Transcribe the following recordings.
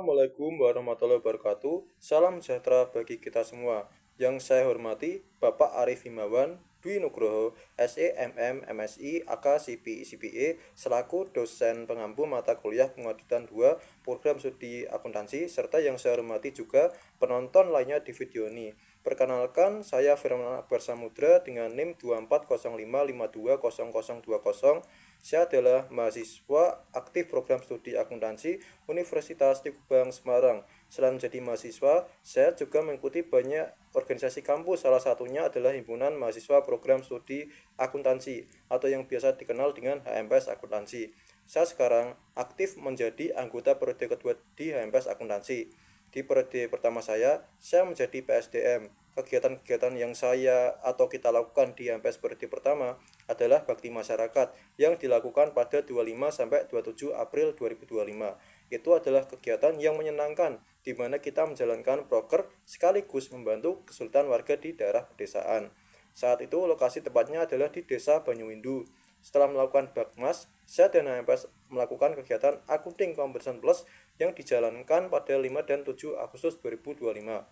Assalamualaikum warahmatullahi wabarakatuh. Salam sejahtera bagi kita semua. Yang saya hormati Bapak Arif Himawan Dwi Nugroho, SEMM, MSI, AK, CPI, CPA, selaku dosen pengampu mata kuliah pengadaan 2 program studi akuntansi, serta yang saya hormati juga penonton lainnya di video ini. Perkenalkan, saya Firman Akbar Samudra dengan NIM 2405520020. Saya adalah mahasiswa aktif program studi akuntansi Universitas Tikubang Semarang. Selain menjadi mahasiswa, saya juga mengikuti banyak organisasi kampus. Salah satunya adalah Himpunan Mahasiswa Program Studi Akuntansi atau yang biasa dikenal dengan HMPS Akuntansi. Saya sekarang aktif menjadi anggota periode kedua di HMPS Akuntansi. Di periode pertama saya menjadi PSDM. Kegiatan-kegiatan yang saya atau kita lakukan di HMPS periode pertama adalah bakti masyarakat yang dilakukan pada 25 sampai 27 April 2025. Itu adalah kegiatan yang menyenangkan di mana kita menjalankan proker sekaligus membantu kesulitan warga di daerah pedesaan. Saat itu lokasi tepatnya adalah di Desa Banyuwindu. Setelah melakukan Bakmas, saya dan HMPS melakukan kegiatan Accounting Competition Plus yang dijalankan pada 5 dan 7 Agustus 2025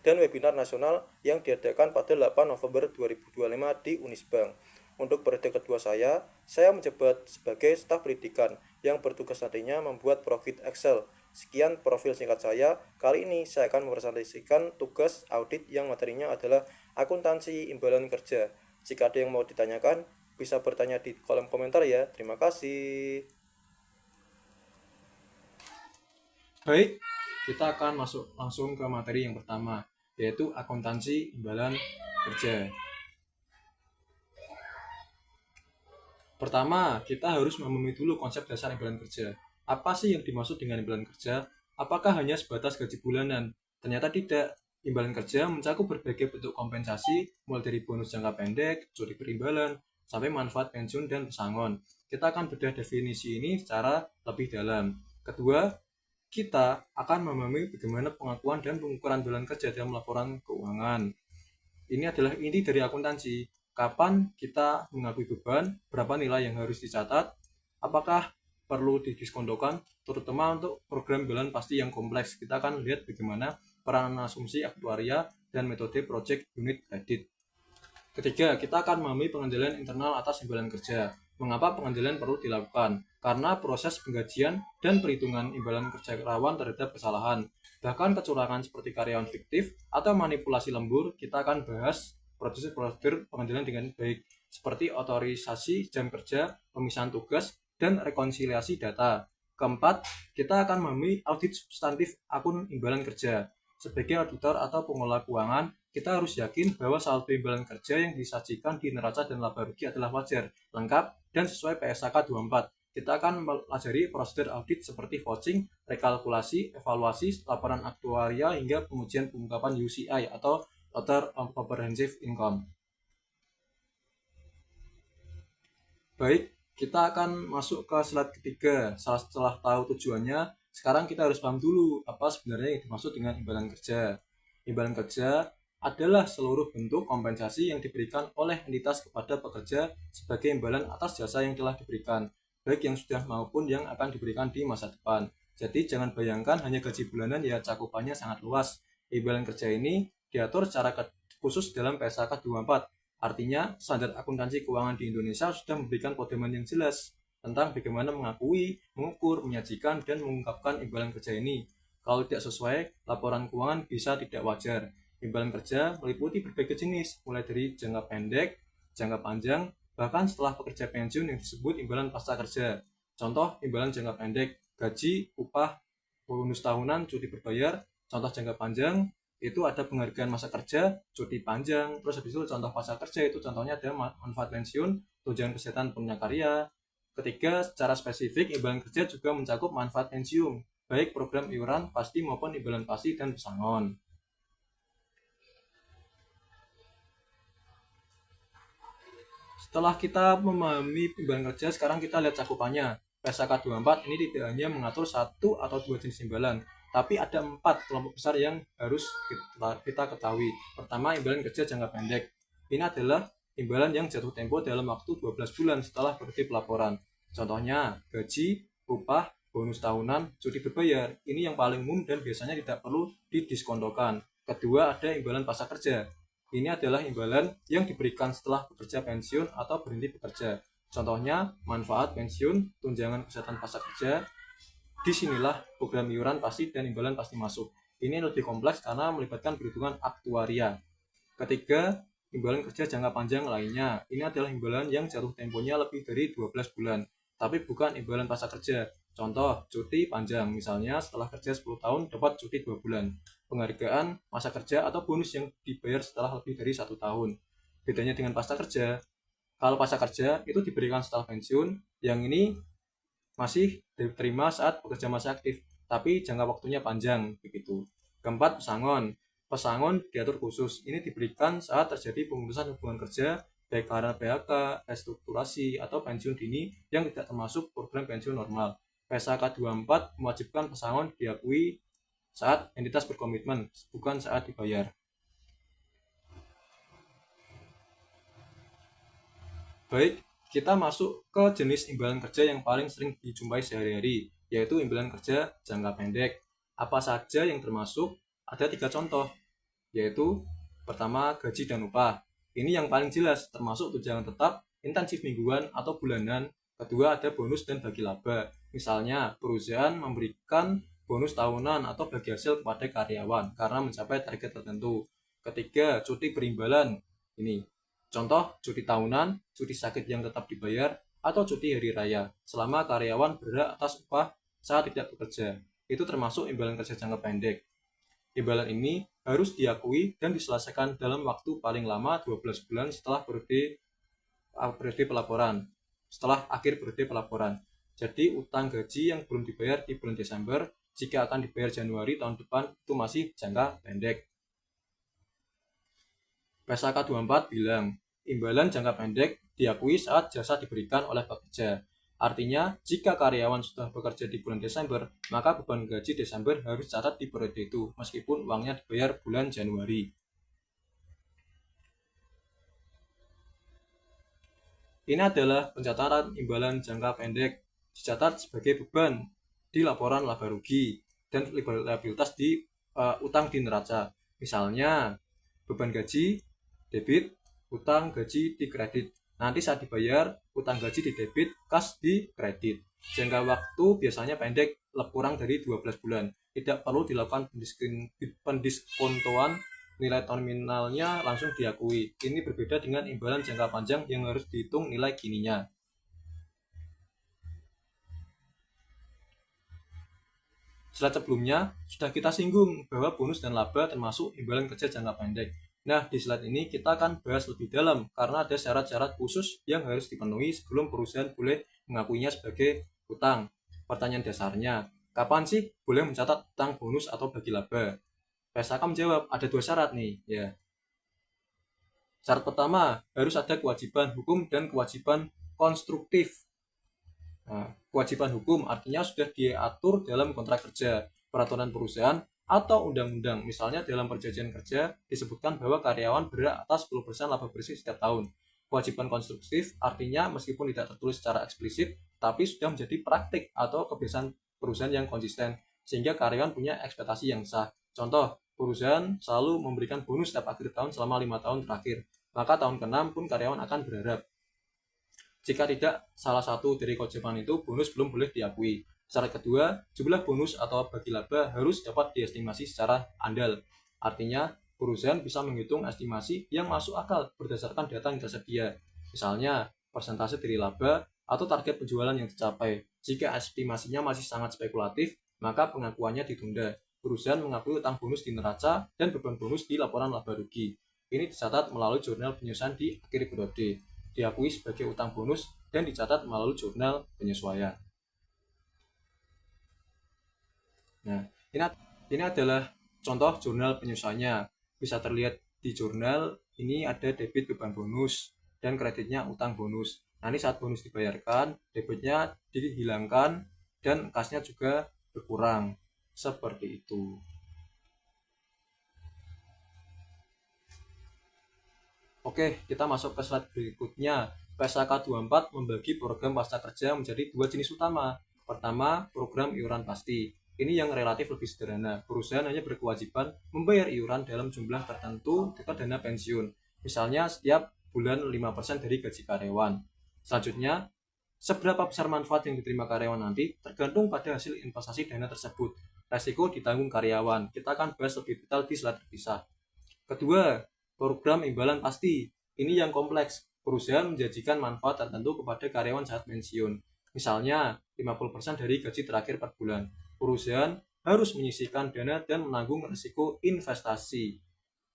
dan webinar nasional yang diadakan pada 8 November 2025 di Unisbank. Untuk periode kedua saya menjabat sebagai staf pendidikan yang bertugas nantinya membuat profit Excel. Sekian profil singkat saya. Kali ini saya akan mempresentasikan tugas audit yang materinya adalah akuntansi imbalan kerja. Jika ada yang mau ditanyakan, bisa bertanya di kolom komentar ya. Terima kasih. Baik, kita akan masuk langsung ke materi yang pertama, yaitu akuntansi imbalan kerja. Pertama, kita harus memahami dulu konsep dasar imbalan kerja. Apa sih yang dimaksud dengan imbalan kerja? Apakah hanya sebatas gaji bulanan? Ternyata tidak. Imbalan kerja mencakup berbagai bentuk kompensasi, mulai dari bonus jangka pendek, cuti perimbalan, sampai manfaat pensiun dan pesangon. Kita akan bedah definisi ini secara lebih dalam. Kedua, kita akan memahami bagaimana pengakuan dan pengukuran imbalan kerja dalam laporan keuangan. Ini adalah inti dari akuntansi. Kapan kita mengakui beban, berapa nilai yang harus dicatat, apakah perlu didiskontokan, terutama untuk program imbalan pasti yang kompleks. Kita akan lihat bagaimana peranan asumsi aktuaria dan metode project unit kredit. Ketiga, kita akan memahami pengendalian internal atas imbalan kerja. Mengapa pengendalian perlu dilakukan? Karena proses penggajian dan perhitungan imbalan kerja rawan terhadap kesalahan. Bahkan kecurangan seperti karyawan fiktif atau manipulasi lembur, kita akan bahas prosedur pengendalian dengan baik, seperti otorisasi jam kerja, pemisahan tugas, dan rekonsiliasi data. Keempat, kita akan memahami audit substantif akun imbalan kerja. Sebagai auditor atau pengelola keuangan, kita harus yakin bahwa saldo imbalan kerja yang disajikan di neraca dan laba rugi adalah wajar, lengkap, dan sesuai PSAK 24. Kita akan mempelajari prosedur audit seperti vouching, rekalkulasi, evaluasi, laporan aktuaria, hingga pengujian pengungkapan UCI atau Other Comprehensive Income. Baik, kita akan masuk ke slide ketiga. Setelah tahu tujuannya, sekarang kita harus paham dulu apa sebenarnya yang dimaksud dengan imbalan kerja. Imbalan kerja adalah seluruh bentuk kompensasi yang diberikan oleh entitas kepada pekerja sebagai imbalan atas jasa yang telah diberikan, baik yang sudah maupun yang akan diberikan di masa depan. Jadi jangan bayangkan hanya gaji bulanan, ya cakupannya sangat luas. Imbalan kerja ini diatur secara khusus dalam PSAK 24. Artinya, standar akuntansi keuangan di Indonesia sudah memberikan pedoman yang jelas tentang bagaimana mengakui, mengukur, menyajikan, dan mengungkapkan imbalan kerja ini. Kalau tidak sesuai, laporan keuangan bisa tidak wajar. Imbalan kerja meliputi berbagai jenis, mulai dari jangka pendek, jangka panjang, bahkan setelah pekerja pensiun yang disebut imbalan pasca kerja. Contoh imbalan jangka pendek, gaji, upah, bonus tahunan, cuti berbayar. Contoh jangka panjang, itu ada penghargaan masa kerja, cuti panjang. Terus habis itu contoh pasca kerja, itu contohnya ada manfaat pensiun, tunjangan kesehatan punya karya. Ketiga, secara spesifik, imbalan kerja juga mencakup manfaat pensiun, baik program iuran pasti maupun imbalan pasti dan pesangon. Setelah kita memahami imbalan kerja, sekarang kita lihat cakupannya. PSAK 24 ini tidak hanya mengatur satu atau dua jenis imbalan, tapi ada 4 kelompok besar yang harus kita ketahui. Pertama, imbalan kerja jangka pendek. Ini adalah imbalan yang jatuh tempo dalam waktu 12 bulan setelah berhenti pelaporan. Contohnya, gaji, upah, bonus tahunan, cuti berbayar. Ini yang paling umum dan biasanya tidak perlu didiskontokan. Kedua, ada imbalan pasca kerja. Ini adalah imbalan yang diberikan setelah bekerja pensiun atau berhenti bekerja. Contohnya, manfaat pensiun, tunjangan kesehatan pasca kerja. Disinilah program iuran pasti dan imbalan pasti masuk. Ini lebih kompleks karena melibatkan perhitungan aktuaria. Ketiga, imbalan kerja jangka panjang lainnya. Ini adalah imbalan yang jatuh temponya lebih dari 12 bulan, tapi bukan imbalan pasca kerja. Contoh, cuti panjang, misalnya setelah kerja 10 tahun dapat cuti 2 bulan. Penghargaan masa kerja atau bonus yang dibayar setelah lebih dari 1 tahun. Bedanya dengan pasca kerja, kalau pasca kerja itu diberikan setelah pensiun, yang ini masih diterima saat bekerja masih aktif, tapi jangka waktunya panjang begitu. Keempat, pesangon. Pesangon diatur khusus. Ini diberikan saat terjadi pemutusan hubungan kerja baik karena PHK, restrukturasi, atau pensiun dini yang tidak termasuk program pensiun normal. PSAK 24 mewajibkan pesangon diakui saat entitas berkomitmen, bukan saat dibayar. Baik, kita masuk ke jenis imbalan kerja yang paling sering dijumpai sehari-hari, yaitu imbalan kerja jangka pendek. Apa saja yang termasuk? Ada 3 contoh, yaitu pertama gaji dan upah. Ini yang paling jelas, termasuk tunjangan tetap, intensif mingguan atau bulanan. Kedua ada bonus dan bagi laba. Misalnya perusahaan memberikan bonus tahunan atau bagi hasil kepada karyawan karena mencapai target tertentu. Ketiga, cuti berimbalan. Ini contoh cuti tahunan, cuti sakit yang tetap dibayar, atau cuti hari raya selama karyawan berhak atas upah saat tidak bekerja. Itu termasuk imbalan kerja jangka pendek. Imbalan ini harus diakui dan diselesaikan dalam waktu paling lama 12 bulan setelah periode pelaporan. Setelah akhir periode pelaporan. Jadi utang gaji yang belum dibayar di bulan Desember, jika akan dibayar Januari tahun depan, itu masih jangka pendek. PSAK 24 bilang, imbalan jangka pendek diakui saat jasa diberikan oleh pekerja. Artinya, jika karyawan sudah bekerja di bulan Desember, maka beban gaji Desember harus dicatat di periode itu, meskipun uangnya dibayar bulan Januari. Ini adalah pencatatan imbalan jangka pendek, dicatat sebagai beban di laporan laba rugi dan liabilitas di utang di neraca. Misalnya, beban gaji, debit, utang gaji di kredit. Nanti saat dibayar, utang gaji di debit, kas di kredit. Jangka waktu biasanya pendek, kurang dari 12 bulan. Tidak perlu dilakukan pendiskontoan, nilai nominalnya langsung diakui. Ini berbeda dengan imbalan jangka panjang yang harus dihitung nilai kininya. Slide sebelumnya sudah kita singgung bahwa bonus dan laba termasuk imbalan kerja jangka pendek. Nah, di slide ini kita akan bahas lebih dalam karena ada syarat-syarat khusus yang harus dipenuhi sebelum perusahaan boleh mengakuinya sebagai utang. Pertanyaan dasarnya, kapan sih boleh mencatat utang bonus atau bagi laba? PSAK menjawab, ada 2 syarat nih, ya. Syarat pertama, harus ada kewajiban hukum dan kewajiban konstruktif. Nah, kewajiban hukum artinya sudah diatur dalam kontrak kerja, peraturan perusahaan, atau undang-undang. Misalnya dalam perjanjian kerja disebutkan bahwa karyawan berhak atas 10% laba bersih setiap tahun. Kewajiban konstruktif artinya meskipun tidak tertulis secara eksplisit, tapi sudah menjadi praktik atau kebiasaan perusahaan yang konsisten, sehingga karyawan punya ekspektasi yang sah. Contoh, perusahaan selalu memberikan bonus setiap akhir tahun selama 5 tahun terakhir. Maka tahun ke-6 pun karyawan akan berharap. Jika tidak salah satu dari kewajiban itu, bonus belum boleh diakui. Syarat kedua, jumlah bonus atau bagi laba harus dapat diestimasi secara andal. Artinya, perusahaan bisa menghitung estimasi yang masuk akal berdasarkan data yang tersedia. Misalnya, persentase dari laba atau target penjualan yang tercapai. Jika estimasinya masih sangat spekulatif, maka pengakuannya ditunda. Perusahaan mengakui utang bonus di neraca dan beban bonus di laporan laba rugi. Ini dicatat melalui jurnal penyusuan di akhir periode. Diakui sebagai utang bonus dan dicatat melalui jurnal penyesuaian. Nah, ini adalah contoh jurnal penyesuaiannya. Bisa terlihat di jurnal ini ada debit beban bonus dan kreditnya utang bonus. Nanti saat bonus dibayarkan, debitnya dihilangkan dan kasnya juga berkurang. Seperti itu. Oke, kita masuk ke slide berikutnya. PSAK 24 membagi program pasca kerja menjadi 2 jenis utama. Pertama, program iuran pasti. Ini yang relatif lebih sederhana. Perusahaan hanya berkewajiban membayar iuran dalam jumlah tertentu ke dana pensiun. Misalnya setiap bulan 5% dari gaji karyawan. Selanjutnya, seberapa besar manfaat yang diterima karyawan nanti tergantung pada hasil investasi dana tersebut. Resiko ditanggung karyawan. Kita akan bahas lebih detail di slide terpisah. Kedua, program imbalan pasti. Ini yang kompleks. Perusahaan menjanjikan manfaat tertentu kepada karyawan saat pensiun. Misalnya, 50% dari gaji terakhir per bulan. Perusahaan harus menyisihkan dana dan menanggung risiko investasi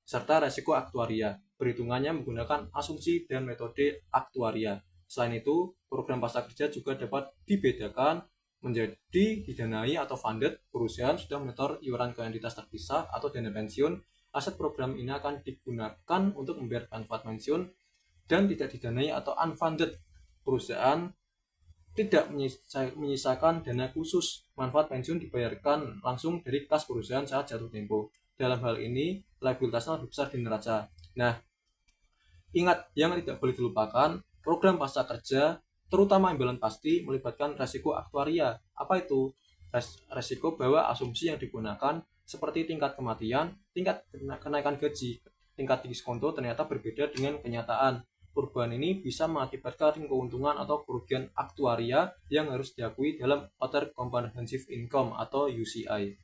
serta risiko aktuaria. Perhitungannya menggunakan asumsi dan metode aktuaria. Selain itu, program prakerja juga dapat dibedakan menjadi didanai atau funded. Perusahaan sudah menyetor iuran ke entitas terpisah atau dana pensiun. Aset program ini akan digunakan untuk membayar manfaat pensiun dan tidak didanai atau unfunded. Perusahaan tidak menyisakan dana khusus. Manfaat pensiun dibayarkan langsung dari kas perusahaan saat jatuh tempo. Dalam hal ini, liabilitasnya lebih besar di neraca. Nah, ingat, yang tidak boleh dilupakan, program prakerja, terutama imbalan pasti, melibatkan resiko aktuaria. Apa itu? Resiko bahwa asumsi yang digunakan seperti tingkat kematian, tingkat kenaikan gaji, tingkat diskonto ternyata berbeda dengan kenyataan. Perubahan ini bisa mengakibatkan keuntungan atau kerugian aktuaria yang harus diakui dalam Other Comprehensive Income atau UCI.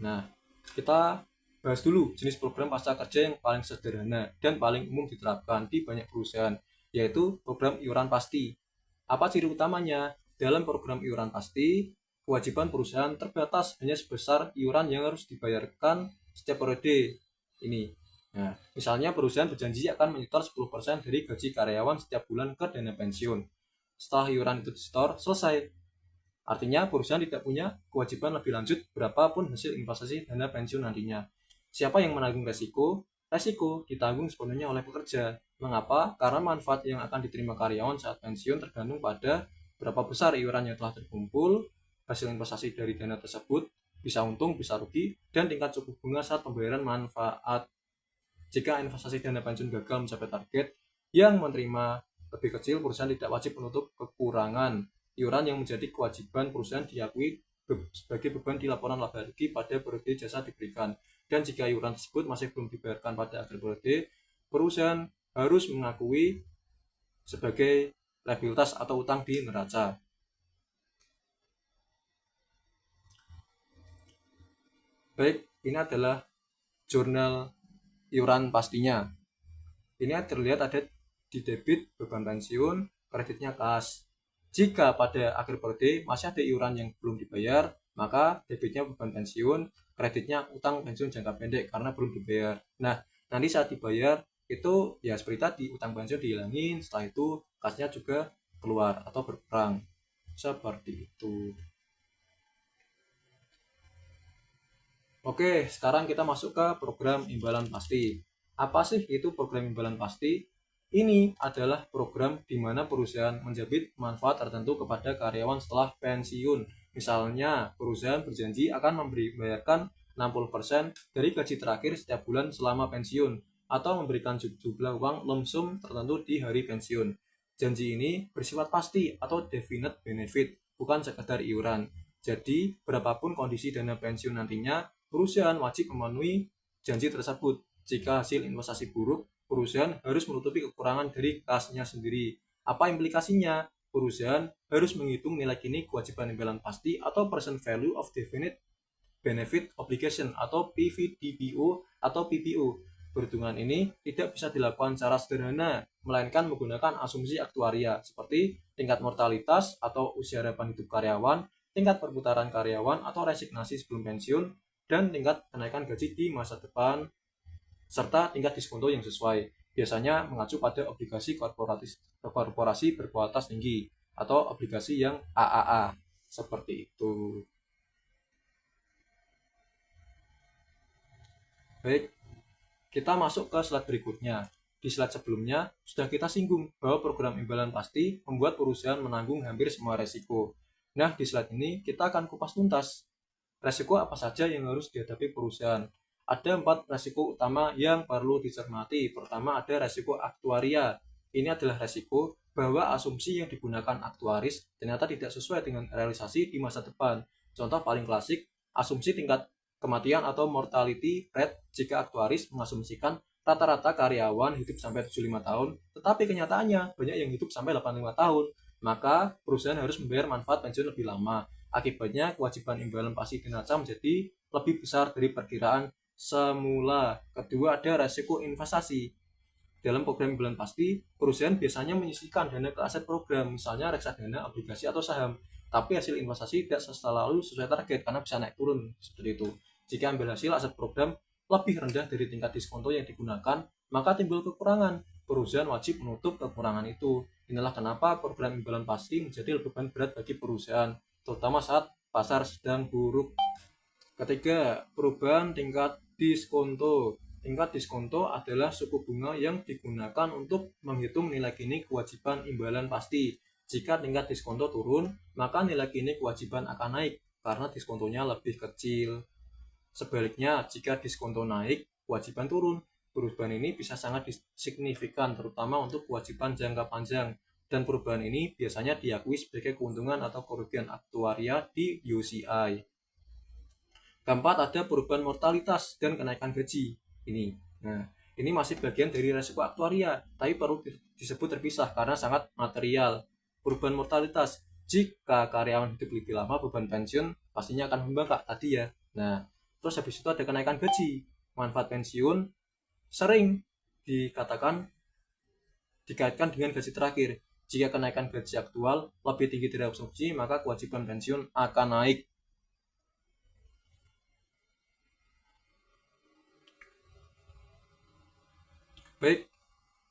Nah, kita bahas dulu jenis program prakerja yang paling sederhana dan paling umum diterapkan di banyak perusahaan, yaitu program iuran pasti. Apa ciri utamanya? Dalam program iuran pasti, kewajiban perusahaan terbatas hanya sebesar iuran yang harus dibayarkan setiap periode ini. Nah, misalnya perusahaan berjanji akan menyetor 10% dari gaji karyawan setiap bulan ke dana pensiun. Setelah iuran itu disetor, selesai. Artinya perusahaan tidak punya kewajiban lebih lanjut berapapun hasil investasi dana pensiun nantinya. Siapa yang menanggung resiko? Resiko ditanggung sepenuhnya oleh pekerja. Mengapa? Karena manfaat yang akan diterima karyawan saat pensiun tergantung pada berapa besar iuran yang telah terkumpul, hasil investasi dari dana tersebut, bisa untung, bisa rugi, dan tingkat suku bunga saat pembayaran manfaat. Jika investasi dana pensiun gagal mencapai target yang menerima lebih kecil, perusahaan tidak wajib menutup kekurangan. Iuran yang menjadi kewajiban perusahaan diakui sebagai beban di laporan laba rugi pada periode jasa diberikan. Dan jika iuran tersebut masih belum dibayarkan pada akhir periode, perusahaan harus mengakui sebagai liabilitas atau utang di neraca. Baik, ini adalah jurnal iuran pastinya. Ini terlihat ada di debit beban pensiun, kreditnya kas. Jika pada akhir periode masih ada iuran yang belum dibayar, maka debitnya beban pensiun, kreditnya utang pensiun jangka pendek karena belum dibayar. Nah, nanti saat dibayar itu ya seperti tadi, utang pensiun dihilangin, setelah itu kasnya juga keluar atau berkurang. Seperti itu. Oke, sekarang kita masuk ke program imbalan pasti. Apa sih itu program imbalan pasti? Ini adalah program di mana perusahaan menjabit manfaat tertentu kepada karyawan setelah pensiun. Misalnya, perusahaan berjanji akan membayarkan 60% dari gaji terakhir setiap bulan selama pensiun, atau memberikan jumlah uang lump sum tertentu di hari pensiun. Janji ini bersifat pasti atau definite benefit, bukan sekedar iuran. Jadi, berapapun kondisi dana pensiun nantinya, perusahaan wajib memenuhi janji tersebut. Jika hasil investasi buruk, perusahaan harus menutupi kekurangan dari kasnya sendiri. Apa implikasinya? Perusahaan harus menghitung nilai kini kewajiban imbalan pasti atau present value of definite benefit obligation atau PVDBO atau PPO. Perhitungan ini tidak bisa dilakukan secara sederhana, melainkan menggunakan asumsi aktuaria seperti tingkat mortalitas atau usia harapan hidup karyawan, tingkat perputaran karyawan atau resignasi sebelum pensiun, dan tingkat kenaikan gaji di masa depan, serta tingkat diskonto yang sesuai. Biasanya mengacu pada obligasi korporasi berkualitas tinggi atau obligasi yang AAA. Seperti itu. Baik, kita masuk ke slide berikutnya. Di slide sebelumnya, sudah kita singgung bahwa program imbalan pasti membuat perusahaan menanggung hampir semua resiko. Nah, di slide ini kita akan kupas tuntas. Resiko apa saja yang harus dihadapi perusahaan? Ada 4 resiko utama yang perlu dicermati. Pertama ada resiko aktuaria. Ini adalah resiko bahwa asumsi yang digunakan aktuaris ternyata tidak sesuai dengan realisasi di masa depan. Contoh paling klasik, asumsi tingkat kematian atau mortality rate jika aktuaris mengasumsikan rata-rata karyawan hidup sampai 75 tahun, tetapi kenyataannya banyak yang hidup sampai 85 tahun. Maka perusahaan harus membayar manfaat pensiun lebih lama. Akibatnya kewajiban imbalan pasti neraca menjadi lebih besar dari perkiraan semula. Kedua, ada resiko investasi. Dalam program imbalan pasti, perusahaan biasanya menyisihkan dana ke aset program, misalnya reksadana, obligasi, atau saham. Tapi hasil investasi tidak selalu sesuai target karena bisa naik turun seperti itu. Jika ambil hasil aset program lebih rendah dari tingkat diskonto yang digunakan, maka timbul kekurangan. Perusahaan wajib menutup kekurangan itu. Inilah kenapa program imbalan pasti menjadi beban berat bagi perusahaan, terutama saat pasar sedang buruk. Ketiga, perubahan tingkat diskonto. Tingkat diskonto adalah suku bunga yang digunakan untuk menghitung nilai kini kewajiban imbalan pasti. Jika tingkat diskonto turun, maka nilai kini kewajiban akan naik karena diskontonya lebih kecil. Sebaliknya, jika diskonto naik, kewajiban turun. Perubahan ini bisa sangat signifikan, terutama untuk kewajiban jangka panjang. Dan perubahan ini biasanya diakui sebagai keuntungan atau kerugian aktuaria di UCI. Keempat, ada perubahan mortalitas dan kenaikan gaji. Ini masih bagian dari resiko aktuaria, tapi perlu disebut terpisah karena sangat material. Perubahan mortalitas, jika karyawan hidup lebih lama, beban pensiun pastinya akan membengkak tadi ya. Terus habis itu ada kenaikan gaji. Manfaat pensiun sering dikaitkan dengan gaji terakhir. Jika kenaikan gaji aktual lebih tinggi dari asumsi, maka kewajiban pensiun akan naik. Baik,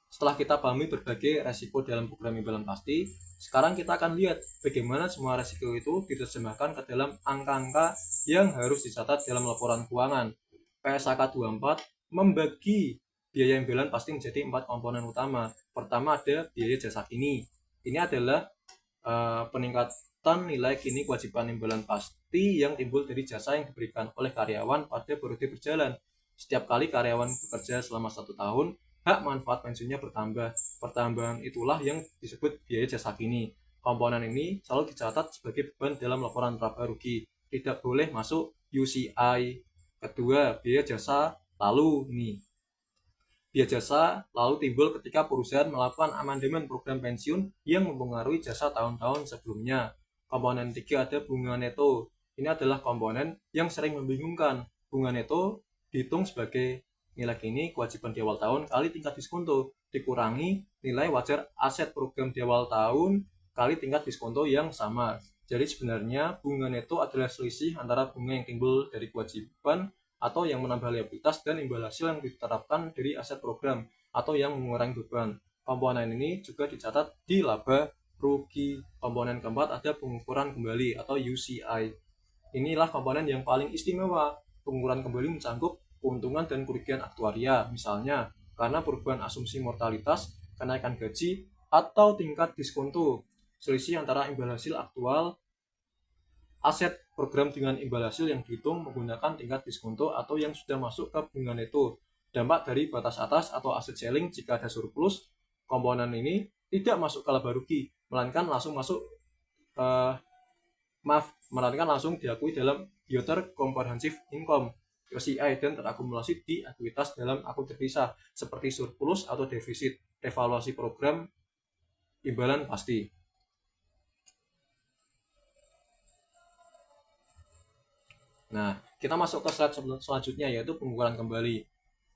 setelah kita pahami berbagai resiko dalam program imbalan pasti, sekarang kita akan lihat bagaimana semua resiko itu diterjemahkan ke dalam angka-angka yang harus dicatat dalam laporan keuangan. PSAK 24 membagi biaya imbalan pasti menjadi 4 komponen utama. Pertama ada biaya jasa kini. Ini adalah peningkatan nilai kini kewajiban imbalan pasti yang timbul dari jasa yang diberikan oleh karyawan pada periode berjalan. Setiap kali karyawan bekerja selama 1 tahun, hak manfaat pensiunnya bertambah. Pertambahan itulah yang disebut biaya jasa kini. Komponen ini selalu dicatat sebagai beban dalam laporan laba rugi. Tidak boleh masuk UCI. Kedua, biaya jasa lalu biaya jasa lalu timbul ketika perusahaan melakukan amandemen program pensiun yang mempengaruhi jasa tahun-tahun sebelumnya. Komponen 3 ada bunga neto. Ini adalah komponen yang sering membingungkan. Bunga neto dihitung sebagai nilai kini kewajiban di awal tahun kali tingkat diskonto dikurangi nilai wajar aset program di awal tahun kali tingkat diskonto yang sama. Jadi sebenarnya bunga neto adalah selisih antara bunga yang timbul dari kewajiban atau yang menambah liabilitas dan imbal hasil yang diterapkan dari aset program atau yang mengurangi beban. Komponen ini juga dicatat di laba rugi. Komponen keempat ada pengukuran kembali atau UCI. Inilah komponen yang paling istimewa. Pengukuran kembali mencakup keuntungan dan kerugian aktuaria, misalnya karena perubahan asumsi mortalitas, kenaikan gaji, atau tingkat diskonto. Selisih antara imbal hasil aktual aset program dengan imbal hasil yang dihitung menggunakan tingkat diskonto atau yang sudah masuk ke bunga neto. Dampak dari batas atas atau asset selling jika ada surplus, komponen ini tidak masuk ke laba rugi, melainkan langsung diakui dalam Other Comprehensive Income UCI dan terakumulasi di ekuitas dalam akun terpisah seperti surplus atau defisit revaluasi program imbalan pasti. Kita masuk ke slide selanjutnya yaitu pengukuran kembali.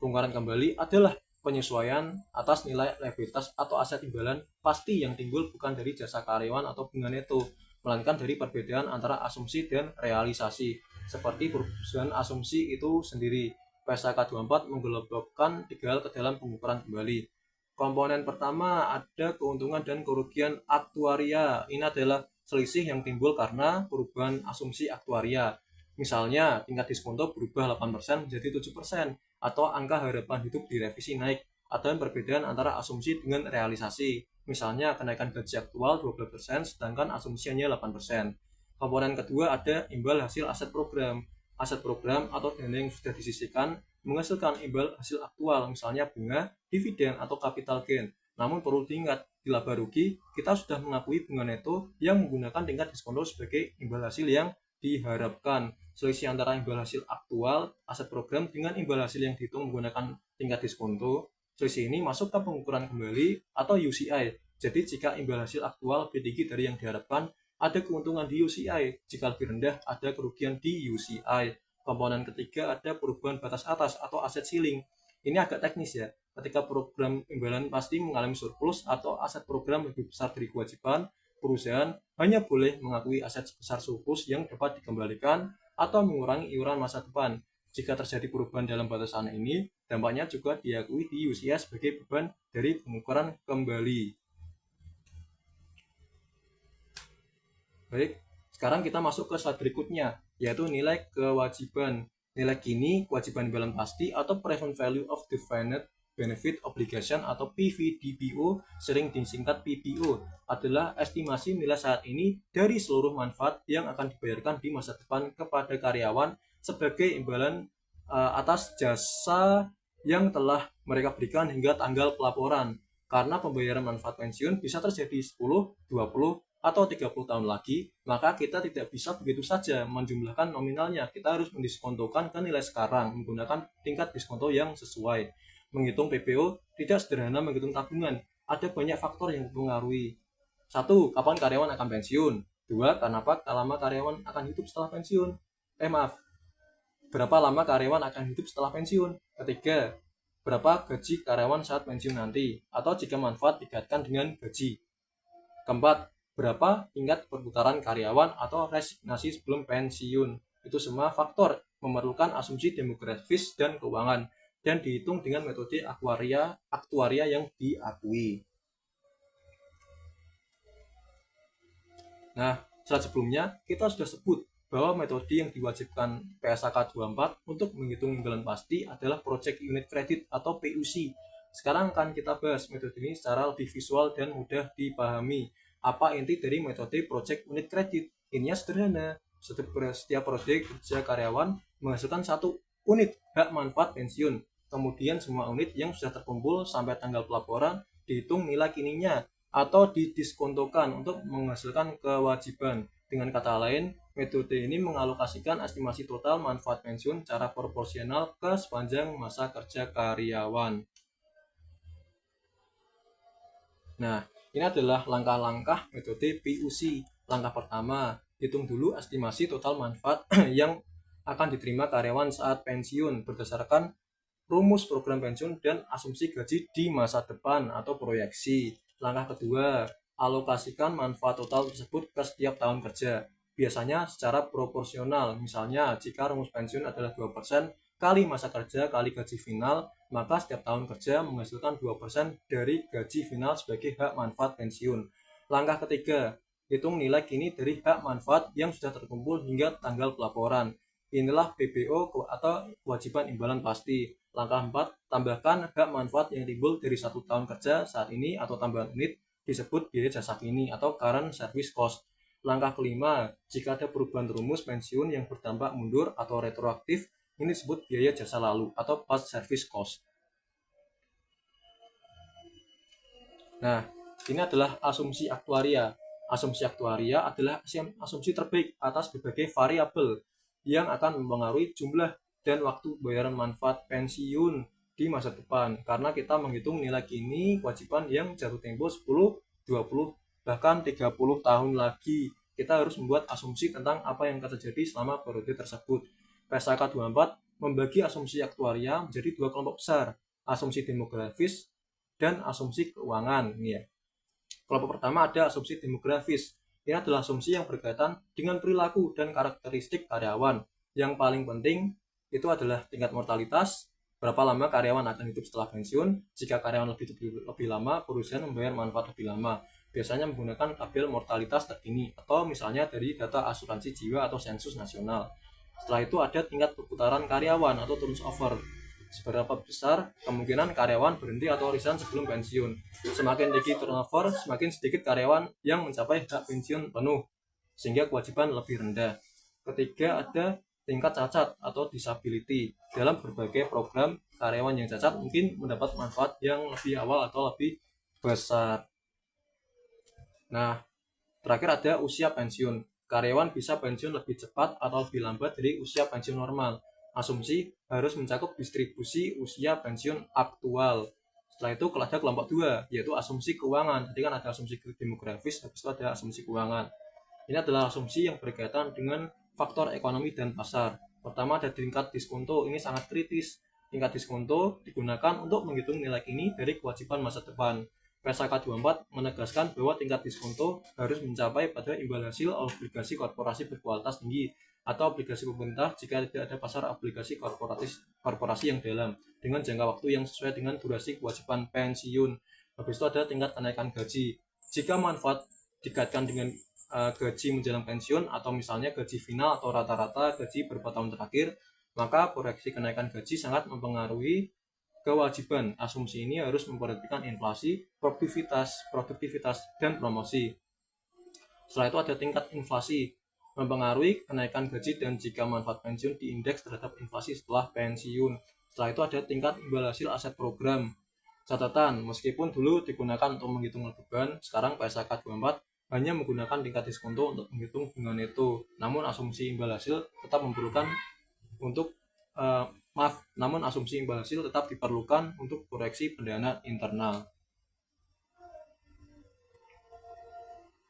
Pengukuran kembali adalah penyesuaian atas nilai liabilitas atau aset imbalan pasti yang timbul bukan dari jasa karyawan atau bunga neto, melainkan dari perbedaan antara asumsi dan realisasi. Seperti perubahan asumsi itu sendiri. PSAK 24 menggelembungkan 3 hal ke dalam pengukuran kembali. Komponen pertama ada keuntungan dan kerugian aktuaria. Ini adalah selisih yang timbul karena perubahan asumsi aktuaria. Misalnya tingkat diskonto berubah 8% menjadi 7% atau angka harapan hidup direvisi naik. Ada perbedaan antara asumsi dengan realisasi. Misalnya kenaikan gaji aktual 12% sedangkan asumsi hanya 8%. Komponen kedua ada imbal hasil aset program. Aset program atau dana yang sudah disisihkan menghasilkan imbal hasil aktual, misalnya bunga, dividen, atau capital gain. Namun perlu diingat, di laba rugi kita sudah mengakui bunga neto yang menggunakan tingkat diskonto sebagai imbal hasil yang diharapkan. Selisih antara imbal hasil aktual aset program dengan imbal hasil yang dihitung menggunakan tingkat diskonto, selisih ini masuk ke pengukuran kembali atau UCI. Jadi jika imbal hasil aktual lebih tinggi dari yang diharapkan, ada keuntungan di UCI. Jika lebih rendah, ada kerugian di UCI. Komponen ketiga ada perubahan batas atas atau aset ceiling. Ini agak teknis ya. Ketika program imbalan pasti mengalami surplus atau aset program lebih besar dari kewajiban, perusahaan hanya boleh mengakui aset sebesar surplus yang dapat dikembalikan atau mengurangi iuran masa depan. Jika terjadi perubahan dalam batasan ini, dampaknya juga diakui di UCI sebagai beban dari pengukuran kembali. Baik, sekarang kita masuk ke slide berikutnya, yaitu nilai kewajiban. Nilai kini kewajiban imbalan pasti atau present value of defined benefit obligation atau PVDBO, sering disingkat PBO, adalah estimasi nilai saat ini dari seluruh manfaat yang akan dibayarkan di masa depan kepada karyawan sebagai imbalan atas jasa yang telah mereka berikan hingga tanggal pelaporan. Karena pembayaran manfaat pensiun bisa terjadi 10, 20, atau 30 tahun lagi, maka kita tidak bisa begitu saja menjumlahkan nominalnya. Kita harus mendiskontokan ke nilai sekarang menggunakan tingkat diskonto yang sesuai. Menghitung PBO tidak sederhana menghitung tabungan. Ada banyak faktor yang mempengaruhi. 1. Kapan karyawan akan pensiun? 2. Karena lama karyawan akan hidup setelah pensiun? Berapa lama karyawan akan hidup setelah pensiun? Ketiga, berapa gaji karyawan saat pensiun nanti? Atau jika manfaat dikaitkan dengan gaji? Keempat, berapa tingkat perputaran karyawan atau resignasi sebelum pensiun? Itu semua faktor memerlukan asumsi demografis dan keuangan dan dihitung dengan metode aktuaria yang diakui. Nah, slide sebelumnya kita sudah sebut bahwa metode yang diwajibkan PSAK 24 untuk menghitung imbalan pasti adalah Project Unit Credit atau PUC. Sekarang akan kita bahas metode ini secara lebih visual dan mudah dipahami. Apa inti dari metode Project Unit Credit? Ininya sederhana. Setiap proyek kerja karyawan menghasilkan satu unit hak manfaat pensiun. Kemudian semua unit yang sudah terkumpul sampai tanggal pelaporan dihitung nilai kininya atau didiskontokan untuk menghasilkan kewajiban. Dengan kata lain, metode ini mengalokasikan estimasi total manfaat pensiun secara proporsional ke sepanjang masa kerja karyawan. Nah, ini adalah langkah-langkah metode PUC. Langkah pertama, hitung dulu estimasi total manfaat yang akan diterima karyawan saat pensiun berdasarkan rumus program pensiun dan asumsi gaji di masa depan atau proyeksi. Langkah kedua, alokasikan manfaat total tersebut ke setiap tahun kerja. Biasanya secara proporsional, misalnya jika rumus pensiun adalah 2% kali masa kerja kali gaji final, maka setiap tahun kerja menghasilkan 2% dari gaji final sebagai hak manfaat pensiun. Langkah ketiga, hitung nilai kini dari hak manfaat yang sudah terkumpul hingga tanggal pelaporan. Inilah PBO atau kewajiban imbalan pasti. Langkah 4, tambahkan hak manfaat yang timbul dari 1 tahun kerja saat ini atau tambahan unit disebut biaya jasa kini atau current service cost. Langkah kelima, jika ada perubahan rumus pensiun yang berdampak mundur atau retroaktif, ini disebut biaya jasa lalu atau past service cost. Nah, ini adalah asumsi aktuaria. Asumsi aktuaria adalah asumsi terbaik atas berbagai variabel yang akan mempengaruhi jumlah dan waktu bayaran manfaat pensiun di masa depan. Karena kita menghitung nilai kini kewajiban yang jatuh tempo 10, 20, bahkan 30 tahun lagi. Kita harus membuat asumsi tentang apa yang akan terjadi selama periode tersebut. PSAK 24 membagi asumsi aktuaria menjadi 2 kelompok besar, asumsi demografis dan asumsi keuangan. Ini ya. Kelompok pertama ada asumsi demografis. Ini adalah asumsi yang berkaitan dengan perilaku dan karakteristik karyawan. Yang paling penting itu adalah tingkat mortalitas, berapa lama karyawan akan hidup setelah pensiun. Jika karyawan lebih lama, perusahaan membayar manfaat lebih lama. Biasanya menggunakan tabel mortalitas terkini atau misalnya dari data asuransi jiwa atau sensus nasional. Setelah itu ada tingkat perputaran karyawan atau turnover. Seberapa besar kemungkinan karyawan berhenti atau resign sebelum pensiun. Semakin tinggi turnover, semakin sedikit karyawan yang mencapai hak pensiun penuh, sehingga kewajiban lebih rendah. Ketiga, ada tingkat cacat atau disability. Dalam berbagai program, karyawan yang cacat mungkin mendapat manfaat yang lebih awal atau lebih besar. Nah, terakhir ada usia pensiun. Karyawan bisa pensiun lebih cepat atau lebih lambat dari usia pensiun normal. Asumsi harus mencakup distribusi usia pensiun aktual. Setelah itu ada kelompok 2, yaitu asumsi keuangan. Tadi kan ada asumsi demografis, habis itu ada asumsi keuangan. Ini adalah asumsi yang berkaitan dengan faktor ekonomi dan pasar. Pertama ada tingkat diskonto, ini sangat kritis. Tingkat diskonto digunakan untuk menghitung nilai kini dari kewajiban masa depan. PSAK 24 menegaskan bahwa tingkat diskonto harus mencapai pada imbal hasil obligasi korporasi berkualitas tinggi atau obligasi pemerintah jika tidak ada pasar obligasi korporasi yang dalam dengan jangka waktu yang sesuai dengan durasi kewajiban pensiun. Habis itu ada tingkat kenaikan gaji. Jika manfaat dikaitkan dengan gaji menjelang pensiun atau misalnya gaji final atau rata-rata gaji beberapa tahun terakhir, maka proyeksi kenaikan gaji sangat mempengaruhi kewajiban. Asumsi ini harus memperhatikan inflasi, produktivitas, dan promosi. Setelah itu ada tingkat inflasi, mempengaruhi kenaikan gaji dan jika manfaat pensiun diindeks terhadap inflasi setelah pensiun. Setelah itu ada tingkat imbal hasil aset program. Catatan, meskipun dulu digunakan untuk menghitung beban, sekarang PSAK 24 hanya menggunakan tingkat diskonto untuk menghitung bunga neto. Namun asumsi imbal hasil tetap memerlukan untuk namun asumsi imbal hasil tetap diperlukan untuk koreksi pendanaan internal.